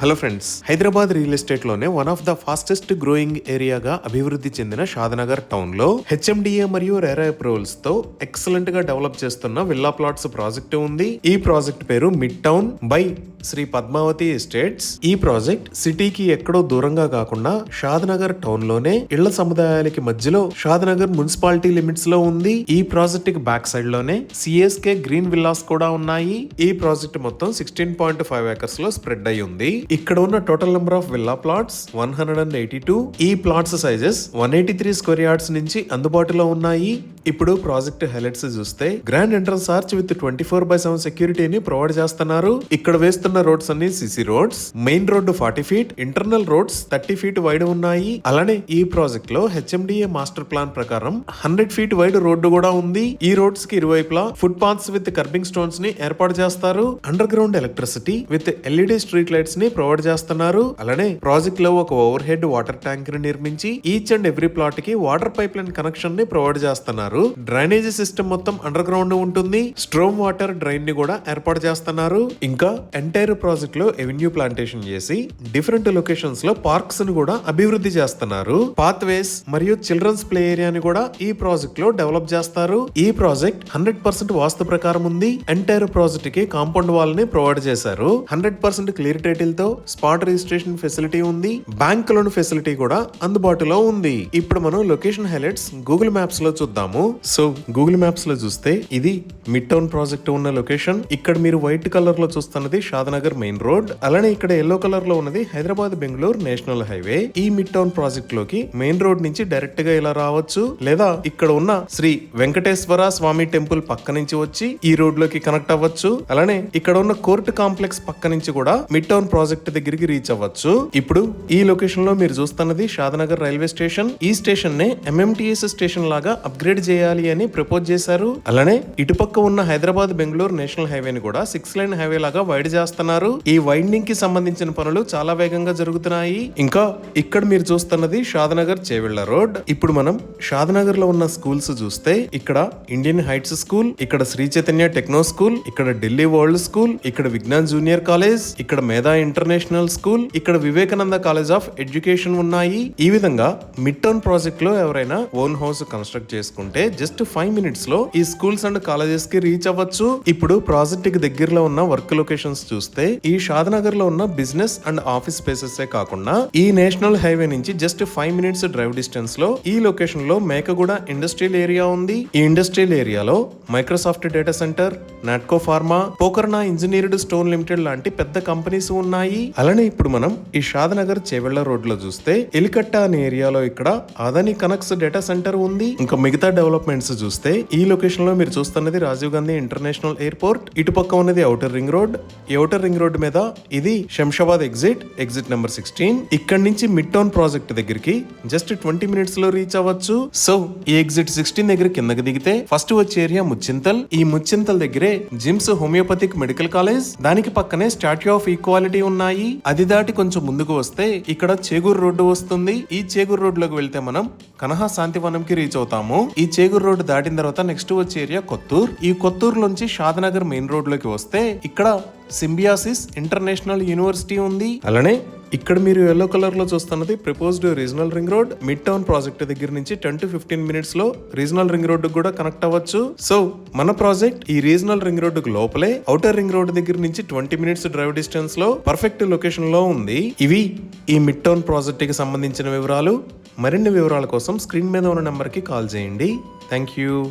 Hello friends, Hyderabad real estate లోనే one of the fastest growing ఏరియాగా అభివృద్ధి చెందిన షాద్నగర్ టౌన్ లో హెచ్ఎండిఏ మరియు రెరా అప్రూవల్స్ తో ఎక్సలెంట్ గా డెవలప్ చేస్తున్న విల్లా ప్లాట్స్ ప్రాజెక్ట్ ఉంది. ఈ ప్రాజెక్ట్ పేరు Mid Town by Shri Padmavati Estates. ఈ ప్రాజెక్ట్ సిటీకి ఎక్కడో దూరంగా కాకుండా షాద్నగర్ టౌన్ లోనే ఇళ్ల సముదాయాలకి మధ్యలో షాద్నగర్ మున్సిపాలిటీ లిమిట్స్ లో ఉంది. ఈ ప్రాజెక్ట్ కి బ్యాక్ సైడ్ లోనే సిఎస్కే గ్రీన్ విల్లాస్ కూడా ఉన్నాయి. ఈ ప్రాజెక్ట్ మొత్తం 16.5 ఏకర్స్ లో స్ప్రెడ్ అయి ఉంది. ఇక్కడ ఉన్న total number of villa plots 182. ఈ ప్లాట్స్ సైజెస్ 183 స్క్వేర్ యార్డ్స్ నుంచి అందుబాటులో ఉన్నాయి. ఇప్పుడు ప్రాజెక్ట్ హైలైట్స్ చూస్తే గ్రాండ్ ఎంట్రన్స్ ఆర్చ్ విత్ 24/7 సెక్యూరిటీని ప్రొవైడ్ చేస్తున్నారు. ఇక్కడ వేస్తున్న రోడ్స్ అన్ని CC roads. Main road 40 feet, internal roads 30 feet wide ఉన్నాయి. అలానే ఈ ప్రాజెక్ట్ లో హెచ్ఎండిఏ మాస్టర్ ప్లాన్ ప్రకారం 100 ఫీట్ వైడ్ రోడ్డు కూడా ఉంది. ఈ రోడ్స్ కి ఇరువైపులా foot paths with kerbing stones ని ఏర్పాటు చేస్తారు. Under ground electricity with LED street lights ని ప్రొవైడ్ చేస్తున్నారు. అలానే ప్రాజెక్ట్ లో ఒక ఓవర్ హెడ్ వాటర్ ట్యాంక్ ని నిర్మించి ఈచ్ అండ్ ఎవ్రీ ప్లాట్ కి వాటర్ పైప్ లైన్ కనెక్షన్ ని ప్రొవైడ్ చేస్తున్నారు. డ్రైనేజ్ సిస్టమ్ మొత్తం అండర్ గ్రౌండ్ ఉంటుంది. స్ట్రోమ్ వాటర్ డ్రైన్ ని కూడా ఏర్పాటు చేస్తున్నారు. ఇంకా ఎంటైర్ ప్రాజెక్ట్ లో ఎవెన్యూ ప్లాంటేషన్ చేసి డిఫరెంట్ లొకేషన్స్ లో పార్క్స్ ని కూడా అభివృద్ధి చేస్తున్నారు. పాత్వేస్ మరియు చిల్డ్రన్స్ ప్లే ఏరియాని కూడా ఈ ప్రాజెక్ట్ లో డెవలప్ చేస్తారు. ఈ ప్రాజెక్ట్ 100% వాస్తు ప్రకారం ఉంది. ఎంటైర్ ప్రాజెక్ట్ కి కాంపౌండ్ వాల్ ని ప్రొవైడ్ చేశారు. 100% క్లియర్ టైటిల్ తో స్పాట్ రిజిస్ట్రేషన్ ఫెసిలిటీ ఉంది. బ్యాంక్ లోన్ ఫెసిలిటీ కూడా అందుబాటులో ఉంది. ఇప్పుడు మనం లొకేషన్ హైలైట్స్ గూగుల్ మ్యాప్స్ లో చూద్దాము. సో గూగుల్ మ్యాప్స్ లో చూస్తే ఇది మిడ్ టౌన్ ప్రాజెక్ట్ ఉన్న లొకేషన్. ఇక్కడ మీరు వైట్ కలర్ లో చూస్తున్నది షాద్నగర్ మెయిన్ రోడ్. అలానే ఇక్కడ ఎల్లో కలర్ లో ఉన్నది హైదరాబాద్ బెంగళూరు నేషనల్ హైవే. ఈ మిడ్ టౌన్ ప్రాజెక్ట్ లోకి మెయిన్ రోడ్ నుంచి డైరెక్ట్ గా ఇలా రావచ్చు, లేదా ఇక్కడ ఉన్న శ్రీ వెంకటేశ్వర స్వామి టెంపుల్ పక్క నుంచి వచ్చి ఈ రోడ్ లోకి కనెక్ట్ అవ్వచ్చు. అలానే ఇక్కడ ఉన్న కోర్టు కాంప్లెక్స్ పక్క నుంచి కూడా మిడ్ టౌన్ ప్రాజెక్ట్ దగ్గరికి రీచ్ అవ్వచ్చు. ఇప్పుడు ఈ లొకేషన్ లో మీరు చూస్తున్నది షాద్నగర్ రైల్వే స్టేషన్. ఈ స్టేషన్ నే ఎంఎంటీఎస్ స్టేషన్ లాగా అప్గ్రేడ్ చేయాలి అని ప్రపోజ్ చేశారు. అలానే ఇటుపక్క ఉన్న హైదరాబాద్ బెంగళూరు నేషనల్ హైవేని కూడా 6 లైన్ హైవే లాగా వైడ్ చేస్తున్నారు. ఈ వైండింగ్ కి సంబంధించిన పనులు చాలా వేగంగా జరుగుతున్నాయి. ఇంకా ఇక్కడ మీరు చూస్తున్నది షాద్నగర్ చేవెళ్ల రోడ్. ఇప్పుడు మనం షాద్నగర్ లో ఉన్న స్కూల్స్ చూస్తే ఇక్కడ ఇండియన్ హైట్స్ స్కూల్, ఇక్కడ శ్రీ చైతన్య టెక్నో స్కూల్, ఇక్కడ ఢిల్లీ వరల్డ్ స్కూల్, ఇక్కడ విజ్ఞాన్ జూనియర్ కాలేజ్, ఇక్కడ మేధా ఇంటర్నేషనల్ స్కూల్, ఇక్కడ వివేకానంద కాలేజ్ ఆఫ్ ఎడ్యుకేషన్ ఉన్నాయి. ఈ విధంగా మిడ్ టౌన్ ప్రాజెక్ట్ లో ఎవరైనా ఓన్ హౌస్ కన్స్ట్రక్ట్ చేసుకుంటే జస్ట్ 5 మినిట్స్ లో ఈ స్కూల్స్ అండ్ కాలేజెస్ కి రీచ్ అవ్వచ్చు. ఇప్పుడు ప్రాజెక్ట్ కి దగ్గరలో ఉన్న వర్క్ లొకేషన్స్ చూస్తే ఈ షాద్నగర్ లో ఉన్న బిజినెస్ అండ్ ఆఫీస్ స్పేసెస్ కాకుండా ఈ నేషనల్ హైవే నుంచి జస్ట్ 5 మినిట్స్ డ్రైవ్ డిస్టెన్స్ లో ఈ లొకేషన్ లో మేకగూడ ఇండస్ట్రియల్ ఏరియా ఉంది. ఈ ఇండస్ట్రియల్ ఏరియాలో Microsoft data centre, Natco pharma, Pokarna engineered stone limited లాంటి పెద్ద కంపెనీస్ ఉన్నాయి. అలానే ఇప్పుడు మనం ఈ షాద్నగర్ చేవెళ్ల రోడ్ లో చూస్తే ఎలికట్ట అనే ఏరియాలో ఇక్కడ అదాని కనెక్స్ డేటా సెంటర్ ఉంది. ఇంకా మిగతా డెవలప్మెంట్స్ చూస్తే ఈ లొకేషన్ లో మీరు చూస్తున్నది రాజీవ్ గాంధీ ఇంటర్నేషనల్ ఎయిర్పోర్ట్. ఇటుపక్క ఉన్నది ఔటర్ రింగ్ రోడ్. ఈ ఔటర్ రింగ్ రోడ్ మీద ఇది శంషాబాద్ ఎగ్జిట్ నెంబర్ 16. ఇక్కడ నుంచి మిడ్ టౌన్ ప్రాజెక్ట్ దగ్గరికి జస్ట్ 20 మినిట్స్ లో రీచ్ అవ్వచ్చు. సో ఈ ఎగ్జిట్ 16 దగ్గర కిందకి దిగితే ఫస్ట్ వచ్చే ఏరియా ముచ్చింతల్. ఈ ముచ్చింతల్ దగ్గరే జిమ్స్ హోమియోపతిక్ మెడికల్ కాలేజ్, దానికి పక్కనే స్టాట్యూ ఆఫ్ ఈక్వాలిటీ ఉన్నాయి. అది దాటి కొంచెం ముందుకు వస్తే ఇక్కడ చేగూరు రోడ్డు వస్తుంది. ఈ చేగూరు రోడ్ లోకి వెళ్తే మనం కనహా శాంతివనం కి రీచ్ అవుతాము. ఈ చేగూరు రోడ్డు దాటిన తర్వాత నెక్స్ట్ వచ్చే ఏరియా కొత్తూర్. ఈ కొత్తూరు నుంచి షాద్నగర్ మెయిన్ రోడ్ లోకి వస్తే ఇక్కడ సింబియాసిస్ ఇంటర్నేషనల్ యూనివర్సిటీ ఉంది. అలానే ఇక్కడ మీరు ఎల్లో కలర్ లో చూస్తున్నది proposed regional ring road. Mid town project దగ్గర నుంచి 10 to 15 మినిట్స్ లో రీజనల్ రింగ్ రోడ్ కూడా కనెక్ట్ అవ్వచ్చు. సో మన ప్రాజెక్ట్ ఈ రీజనల్ రింగ్ రోడ్ లోపలే ఔటర్ రింగ్ రోడ్ దగ్గర నుంచి 20 మినిట్స్ డ్రైవ్ డిస్టెన్స్ లో పర్ఫెక్ట్ లొకేషన్ లో ఉంది. ఇవి ఈ మిడ్ టౌన్ ప్రాజెక్ట్ కి సంబంధించిన వివరాలు. మరిన్ని వివరాల కోసం స్క్రీన్ మీద ఉన్న నెంబర్ కి కాల్ చేయండి. Thank you.